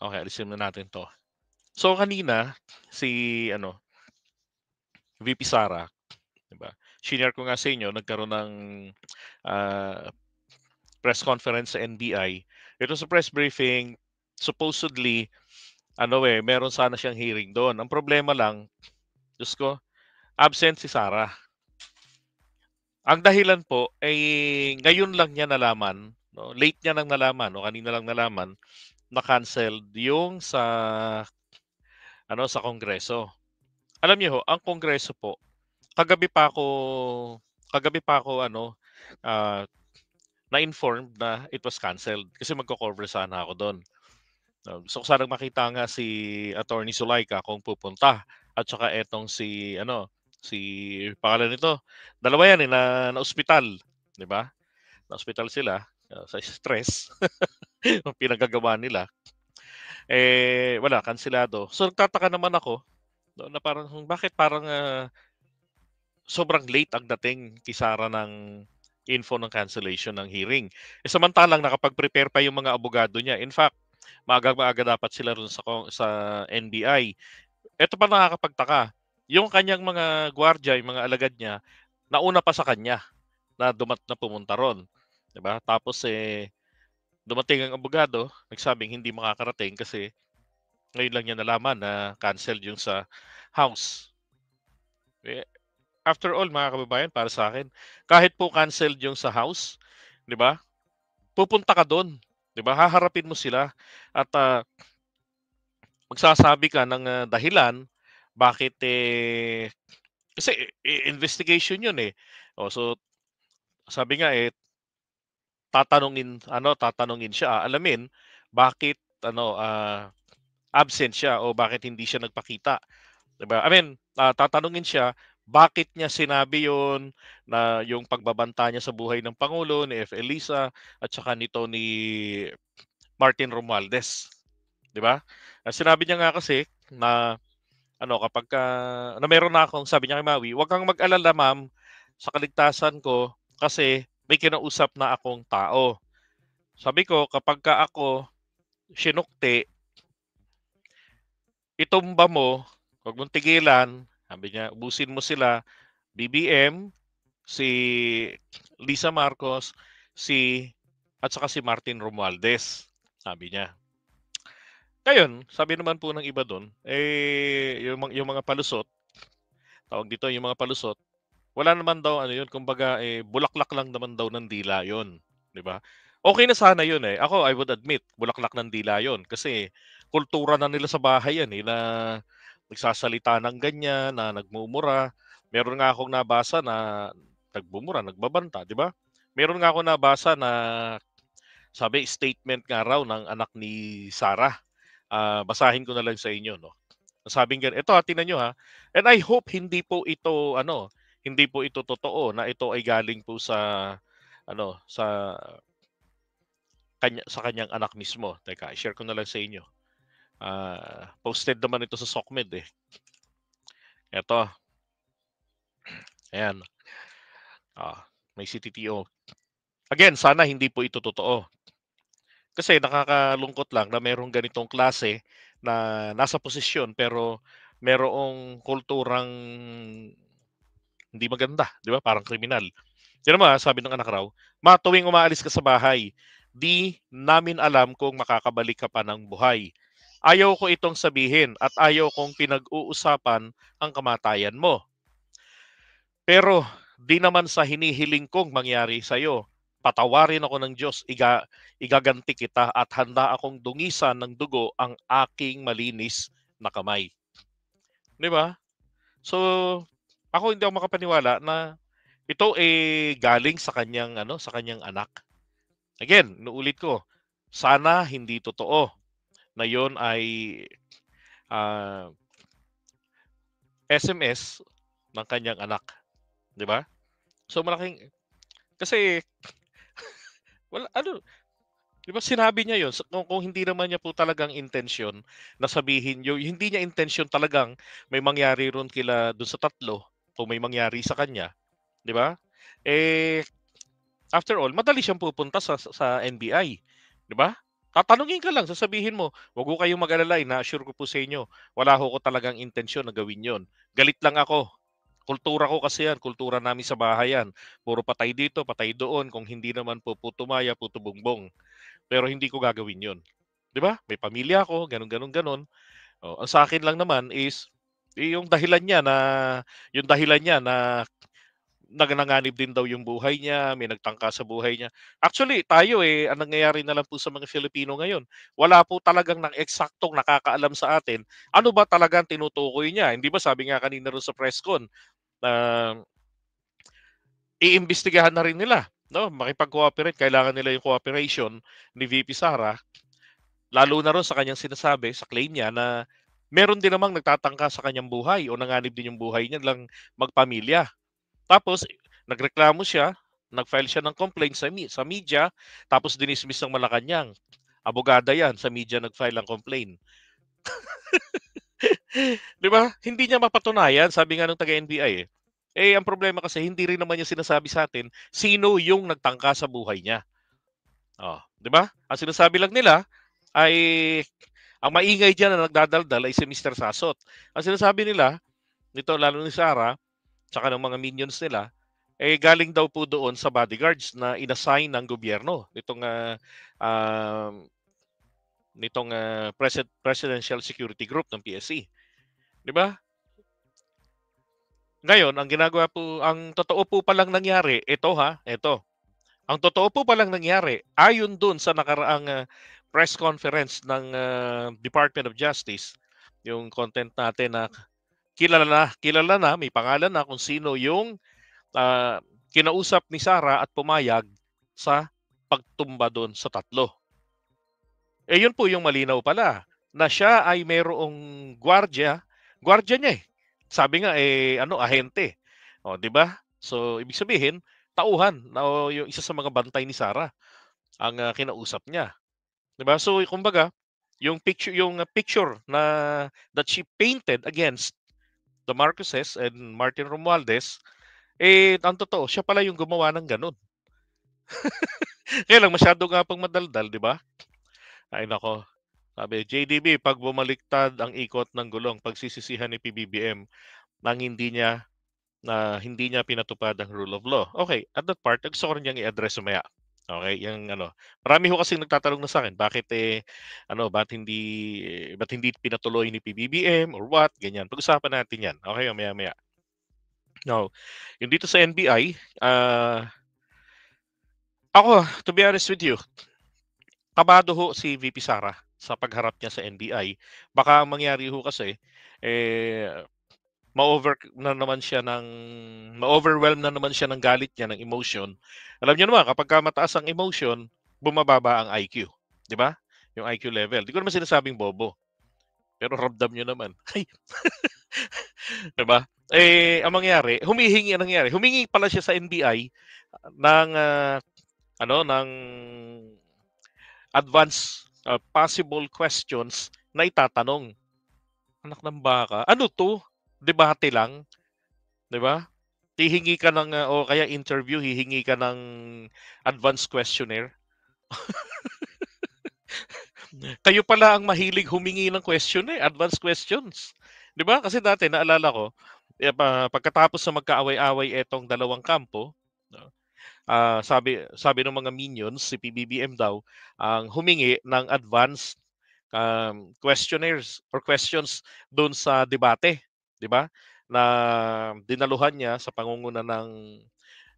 Okay, alisin na natin 'to. So kanina si VP Sara, 'di ba? Shinare ko nga sa inyo nagkaroon ng ah, press conference sa NBI. Ito sa press briefing, supposedly meron sana siyang hearing doon. Ang problema lang, Diyos ko, absent si Sara. Ang dahilan po ay ngayon lang niya nalaman, no, late niya nang nalaman, o kanina lang nalaman na canceled yung sa Kongreso. Alam niyo ho, ang Kongreso po, kagabi pa ako kagabi pa ako ah, na-informed na it was canceled kasi magko-cover sana ako doon. Gusto ko sanang makita nga si Attorney Zulaika kung pupunta at saka etong si pangalan nito, dalawa yan, na ospital, 'di ba? Na ospital sila, sa stress yung pinagagawa nila. Wala, kanselado. So nagtataka naman ako, no, na parang bakit parang, sobrang late ang dating kay Sara ng info ng cancellation ng hearing. Samantalang nakapag-prepare pa yung mga abogado niya. In fact, maagang-maaga dapat sila ron sa NBI. Eto pa nakakapagtaka, yung kanyang mga gwardiya, yung mga alagad niya, nauna pa sa kanya na pumunta ron, 'di ba? Tapos, dumating ang abogado, nagsabing hindi makakarating kasi ngayon lang niya nalaman na canceled yung sa House. Eh, After all, mga kababayan, para sa akin, kahit po canceled yung sa House, 'di ba? Pupunta ka do'n, 'di ba? Haharapin mo sila at, magsasabi ka ng, dahilan bakit, kasi investigation 'yun, eh. So sabi nga, tatanungin siya, aalamin bakit absent siya o bakit hindi siya nagpakita, 'di ba? I mean, tatanungin siya bakit niya sinabi 'yun, na yung pagbabanta niya sa buhay ng pangulo, ni F. Elisa at saka nito ni Martin Romualdez, 'di ba? Sinabi niya nga kasi na kapagka na meron na akong, sabi niya kay Maui, "Wag kang mag-alala ma'am sa kaligtasan ko kasi may kinausap na akong tao." Sabi ko, "Kapagka ako sinukti, itumba mo, 'wag mong tigilan." Sabi niya, "Ubusin mo sila, BBM, si Lisa Marcos, at saka si Martin Romualdez." Sabi niya. Ngayon, sabi naman po ng iba do'n, yung mga palusot, tawag dito, yung mga palusot, wala naman daw ano 'yun, kumbaga, bulaklak lang naman daw ng dila 'yun, 'di ba? Okey na sana 'yun, eh. Ako, I would admit, bulaklak ng dila 'yun kasi kultura na nila sa bahay 'yan, na nagsasalita ng ganiyan, na nagmumura. Meron nga akong nabasa na nagbumura, nagbabanta, 'di ba? Meron nga akong nabasa na sabi statement nga raw ng anak ni Sarah. Basahin ko na lang sa inyo, 'no. Sabing ito, tingnan niyo, and I hope hindi po ito totoo na ito ay galing po sa kanyang anak mismo. Teka, i-share ko na lang sa inyo. Posted naman ito sa SOCMED, eh. Eto, ayan, may CTTO. Again, sana hindi po ito totoo. Kasi nakakalungkot lang na merong ganitong klase na nasa posisyon pero merong kulturang hindi maganda, 'di ba? Parang kriminal. Tignan mo, sabi ng anak raw, "Ma, tuwing umaalis ka sa bahay, di namin alam kung makakabalik ka pa ng buhay. Ayaw ko itong sabihin at ayaw kong pinag-uusapan ang kamatayan mo. Pero di naman sa hinihiling kong mangyari sa'yo. Patawarin ako ng Diyos, igaganti kita at handa akong dungisan ng dugo ang aking malinis na kamay." 'Di ba? So, ako hindi ako makapaniwala na ito, galing sa kanyang anak. Again, inuulit ko, sana hindi totoo na yon ay, ah, SMS ng kanyang anak, 'di ba? So malaking kasi wala 'di ba sinabi niya 'yun, kung hindi naman niya po talagang intensyon na sabihin hindi niya intensyon talagang may mangyari ron dun sa tatlo, kung may mangyari sa kanya, 'di ba? Eh, After all, madali siyang pupunta sa NBI, 'di ba? Tatanungin ka lang, sasabihin mo, "Wag ho kayong mag-alala, ina-assure ko po sa inyo, wala ho ko talagang intensyon na gawin 'yon. Galit lang ako. Kultura ko kasi 'yan, kultura namin sa bahay 'yan. Puro patay dito, patay doon, kung hindi naman po puto maya, puto bumbong. Pero hindi ko gagawin 'yon." 'Di ba? May pamilya ako, gano'n, gano'n, gano'n. Oh, ang sa akin lang naman is, yung dahilan niya na nanganganib din daw yung buhay niya, may nagtangka sa buhay niya. Actually, tayo, ang nangyayari na lang po sa mga Filipino ngayon, wala po talagang eksaktong nakakaalam sa atin, ano ba talagang tinutukoy niya. Hindi ba sabi nga kanina rin sa press con, na iimbestigahan na rin nila, 'no, makipag-cooperate, kailangan nila yung cooperation ni VP Sara, lalo na rin sa kanyang sinasabi, sa claim niya na meron din namang nagtatangka sa kanyang buhay o nanganib din yung buhay niya lang magpamilya. Tapos nagreklamo siya, nag-file siya ng complaint sa media, tapos dinismiss ng Malacanang. Abogada 'yan, sa media nag-file ng complaint. 'Di ba? Hindi niya mapatunayan, sabi nga ng taga-NBI, eh. Ang problema kasi hindi rin naman niya sinasabi sa atin sino yung nagtangka sa buhay niya. Oh, 'di ba? Ang sinasabi lang nila ay ang maingay diyan na nagdadaldal ay si Mr. Sasot. Ang sinasabi nila, nito lalo ni Sara, tsaka ng mga minions nila, galing daw po doon sa bodyguards na inassign ng gobyerno nitong Presidential Security Group ng PSC, 'di ba? Ngayon, ang totoo po palang nangyari, ito. Ang totoo po palang nangyari, ayon doon sa nakaraang press conference ng Department of Justice, yung content natin na kilala na, may pangalan na kung sino yung kinausap ni Sara at pumayag sa pagtumba doon sa tatlo. Yun po yung malinaw pala, na siya ay mayroong gwardiya niya, eh. Sabi nga, ahente. Oh, 'di ba? So, ibig sabihin, tauhan na o yung isa sa mga bantay ni Sara ang kinausap niya, 'di ba? So, kumbaga, yung picture that she painted against the Marcoses and Martin Romualdez, ang totoo, siya pala yung gumawa ng gano'n. Kaya lang masyado nga pang madaldal, 'di ba? Ay nako. Sabi, JDB, 'pag bumaliktad ang ikot ng gulong, pagsisisihan ni PBBM nang hindi niya pinatupad ang rule of law. Okay, at that part, gusto ko rin niyang i-address mamaya. Okay, yung ano, marami ho kasing nagtatanong na sa akin, ba't hindi pinatuloy ni PBBM or what, ganyan. Pag-usapan natin yan. Okay, mamaya-maya. Now, yung dito sa NBI, ako, to be honest with you, kabado ho si VP Sara sa pagharap niya sa NBI. Baka ang mangyari ho kasi, ma-overwhelm na naman siya ng galit niya, ng emotion. Alam niyo naman, kapag mataas ang emotion, bumababa ang IQ. Di ba? Yung IQ level. Di ko naman sinasabing bobo. Pero ramdam niyo naman. Di ba? Humingi pala siya sa NBI ng, ng advance possible questions na itatanong. Anak ng baka. Ano to? Debate lang, 'di ba? Hihingi ka ng o kaya interview, hihingi ka ng advance questionnaire. Kayo pala ang mahilig humingi ng question, advance questions. 'Di ba? Kasi dati naalala ko, pagkatapos sa magkaaway-away etong dalawang kampo, no, sabi ng mga minions, si PBBM daw ang humingi ng advance questionnaires or questions doon sa debate, 'di ba? Na dinaluhan niya sa pangunguna ng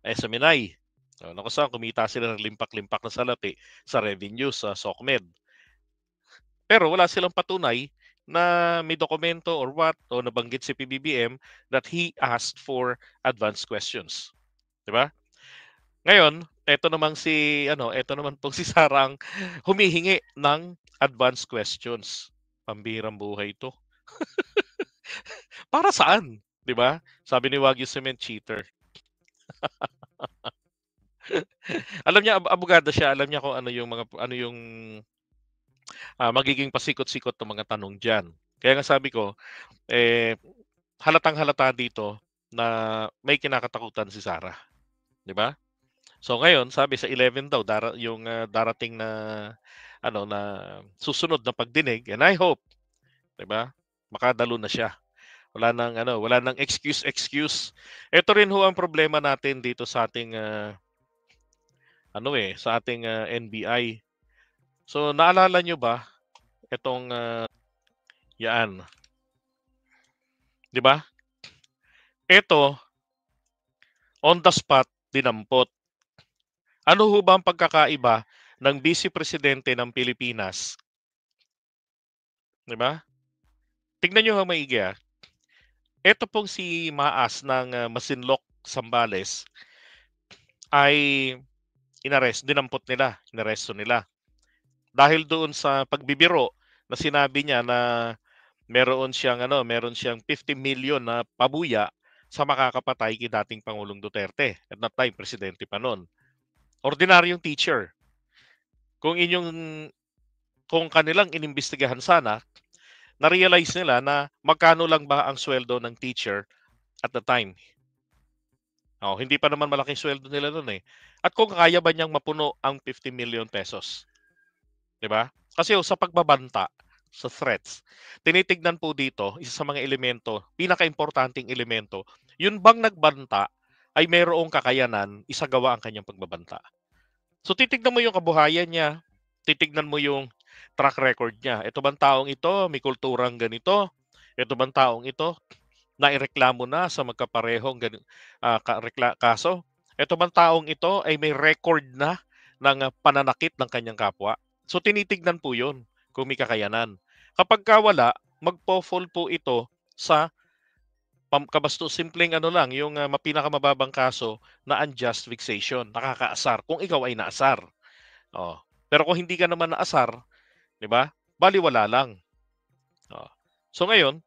SMNI. Na kung saan kumita sila ng limpak-limpak na salapi sa revenue sa SOCMED. Pero wala silang patunay na may dokumento or what o nabanggit si PBBM that he asked for advance questions, 'di ba? Ngayon, eto naman pong si Sara ang humihingi ng advance questions. Pambihirang buhay 'to. Para saan, 'di ba? Sabi ni Wagyu Cement, cheater. Alam niya, abogado siya, alam niya kung ano yung magiging pasikot-sikot ng mga tanong diyan. Kaya nga sabi ko, halatang-halata dito na may kinakatakutan si Sara, 'di ba? So ngayon, sabi sa 11 daw yung darating na na susunod na pagdinig, and I hope, 'di ba? Makadalo na siya. Wala nang excuse. Ito rin ho ang problema natin dito sa ating sa ating NBI. So naalala nyo ba itong yan, 'di ba? Ito on the spot dinampot. Ano ho ba ang pagkakaiba ng Vice Presidente ng Pilipinas? 'Di ba? Tignan niyo ha maigi. Ito pong si Maas ng Masinloc, Zambales ay dinampot nila, inaresto nila. Dahil doon sa pagbibiro na sinabi niya na meron siyang 50 million na pabuya sa makakapatay kay dating Pangulong Duterte. At that time, presidente pa noon. Ordinaryong teacher. Kung kung kanilang inimbestigahan sana, na-realize nila na magkano lang ba ang sweldo ng teacher at the time. Oh, hindi pa naman malaking sweldo nila noon eh. At kung kaya ba niyang mapuno ang 50 million pesos. 'Di ba? Kasi sa pagbabanta, sa threats, tinitignan po dito, isa sa mga elemento, pinakaimportanteng elemento, yun bang nagbanta ay mayroong kakayanan isagawa ang kanyang pagbabanta. So titignan mo yung kabuhayan niya, titignan mo yung track record niya. Ito bang taong ito, may kulturang ganito? Ito bang taong ito, naireklamo na sa magkaparehong kaso? Ito bang taong ito ay may record na ng pananakit ng kanyang kapwa? So tinitignan po yun kung may kakayanan. Kapag wala, magpo-fall po ito sa simpleng yung pinakamababang kaso na unjust vexation, nakakaasar kung ikaw ay naasar. Oh. Pero kung hindi ka naman naasar, 'di ba? Baliwala lang. Oh. So ngayon,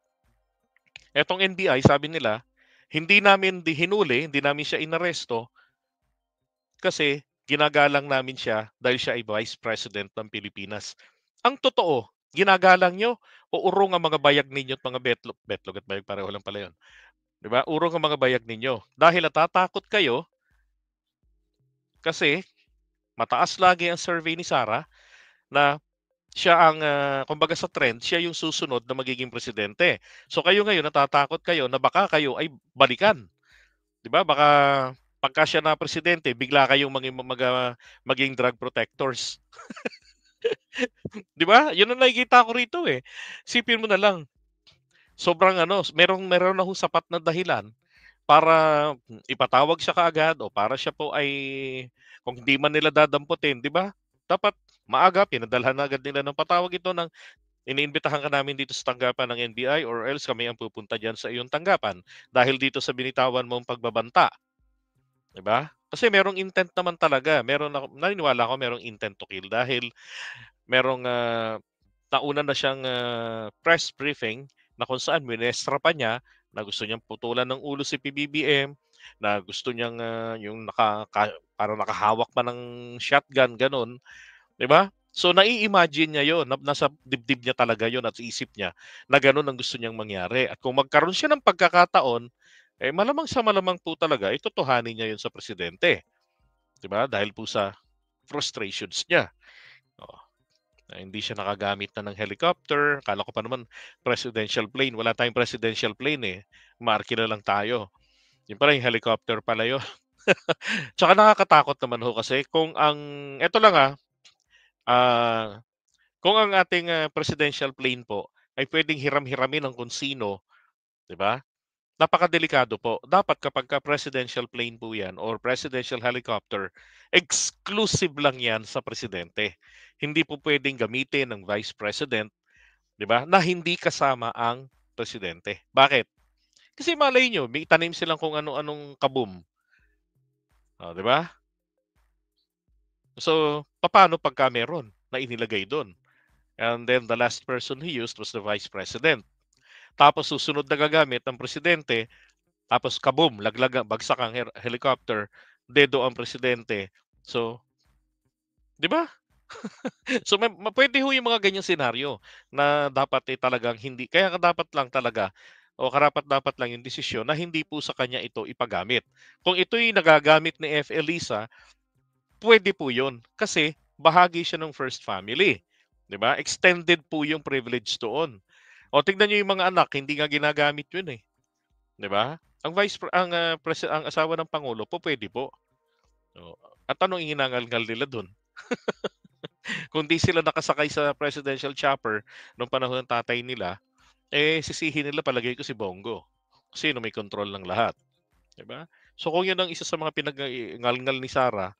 etong NBI sabi nila, hindi namin hinuli, hindi namin siya inaresto kasi ginagalang namin siya dahil siya ay Vice President ng Pilipinas. Ang totoo, ginagalang nyo o urong ang mga bayag ninyo at mga betlog at bayag pareho lang pala yun. 'Di ba? Urong ang mga bayag ninyo. Dahil natatakot kayo kasi mataas lagi ang survey ni Sara na siya ang kumbaga sa trend, siya yung susunod na magiging presidente. So kayo ngayon natatakot kayo na baka kayo ay balikan. 'Di ba? Baka pagka siya na presidente, bigla kayong maging drug protectors. 'Di ba? 'Yun ang nakikita ko rito eh. Sipin mo na lang, sobrang meron na hong sapat na dahilan para ipatawag siya kaagad o para siya po ay kung hindi man nila dadamputin, 'di ba? Dapat maaga pinadalhan na agad nila ng patawag ito ng iniimbitahan ka namin dito sa tanggapan ng NBI or else kami ang pupunta diyan sa iyong tanggapan dahil dito sa binitawan mong pagbabanta. 'Di ba? Kasi merong intent naman talaga. Naniniwala ako merong intent to kill dahil merong nauna na siyang press briefing na kung saan minestra pa niya na gusto niyang putulan ng ulo si PBBM, na gusto niyang yung parang nakahawak pa ng shotgun, ganun. 'Di ba? So nai-imagine niya 'yon, nasa dibdib niya talaga 'yon at sa isip niya na gano'n ang gusto niyang mangyari. At kung magkaroon siya ng pagkakataon, malamang sa malamang po talaga itotohanin niya 'yon sa presidente, 'di ba? Dahil po sa frustrations niya. Oo, na hindi siya nakagamit na ng helicopter. Akala ko pa naman presidential plane. Wala tayong presidential plane eh. Maarki na lang tayo. Yun pala yung helicopter pala yun. Tsaka nakakatakot naman ho kasi eto lang ah, kung ang ating presidential plane po ay pwedeng hiram-hiramin ng kung sino, 'di ba? Napakadelikado po. Dapat kapagka presidential plane po 'yan or presidential helicopter, exclusive lang 'yan sa presidente. Hindi po pwedeng gamitin ng vice president, 'di ba? Na hindi kasama ang presidente. Bakit? Kasi malay nyo, may tanim silang kung ano-anong kaboom. Oh, 'di ba? So, paano pagka meron na inilagay doon? And then the last person he used was the vice president. Tapos susunod na gagamit ng presidente, tapos kaboom, laglag, bagsak ang helicopter, dedo ang presidente. So, 'di ba? So pwede ho yung mga ganyang senaryo na dapat talagang hindi kaya dapat lang talaga o karapat-dapat lang yung desisyon na hindi po sa kanya ito ipagamit. Kung ito'y nagagamit ni F. Elisa, pwede po 'yun kasi bahagi siya ng first family, 'di ba? Extended po yung privilege doon. O tignan niyo yung mga anak, hindi nga ginagamit 'yun, eh, 'di ba? Ang vice pre ang, ang asawa ng pangulo pupuwede po. Oh, at anong ihinangal-ngal nila do'n? Kung 'di sila nakasakay sa presidential chopper nung panahon ng tatay nila, eh, sisihin nila palagay ko si Bongo. Kasi yun ang may kontrol ng lahat, 'di ba? So kung 'yun ang isa sa mga pinag-ngal-ngal ni Sara,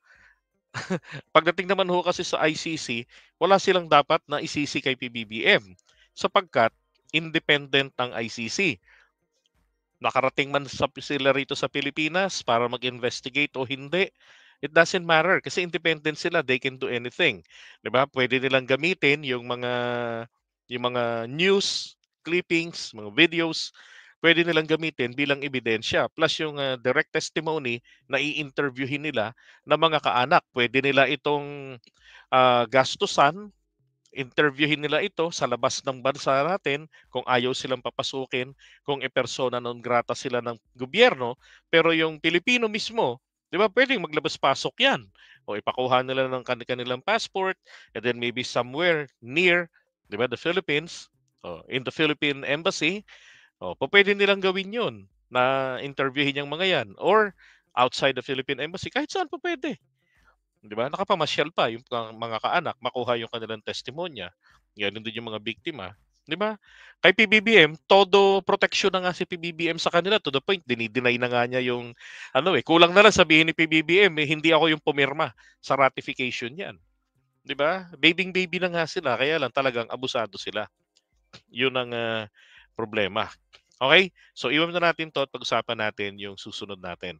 pagdating naman ho kasi sa ICC, wala silang dapat na isisi kay PBBM sapagkat independent ang ICC. Nakarating man sila rito sa Pilipinas para mag-investigate o hindi, it doesn't matter kasi independent sila, they can do anything. 'Di ba? Pwede nilang gamitin yung mga news clippings, mga videos, pwede nilang gamitin bilang ebidensya. Plus yung direct testimony na i-interviewin nila ng mga kaanak. Pwede nila itong gastusan, interviewin nila ito sa labas ng bansa natin kung ayaw silang papasukin, kung e-persona non grata sila ng gobyerno, pero yung Pilipino mismo, 'di ba, puwedeng maglabas-pasok 'yan. O ipakuha nila ng kanilang passport and then maybe somewhere near, 'di ba, the Philippines, in the Philippine Embassy, pupuwede nilang gawin 'yun, na interviewin yang mga 'yan or outside the Philippine Embassy, kahit saan pupuwede. 'Di ba? Nakapamasyal pa yung mga kaanak, makuha yung kanilang testimonya. Gano'n din yung mga biktima, 'di ba? Kay PBBM, todo proteksyon na nga si PBBM sa kanila to the point dini-deny na nga niya yung ano, kulang na lang sabihin ni PBBM, hindi ako yung pumirma sa ratification niyan, 'di ba? Baby na nga sila kaya lang talagang abusado sila. 'Yun ang, problema. Okay. So iwan na natin 'to at pag-usapan natin yung susunod natin.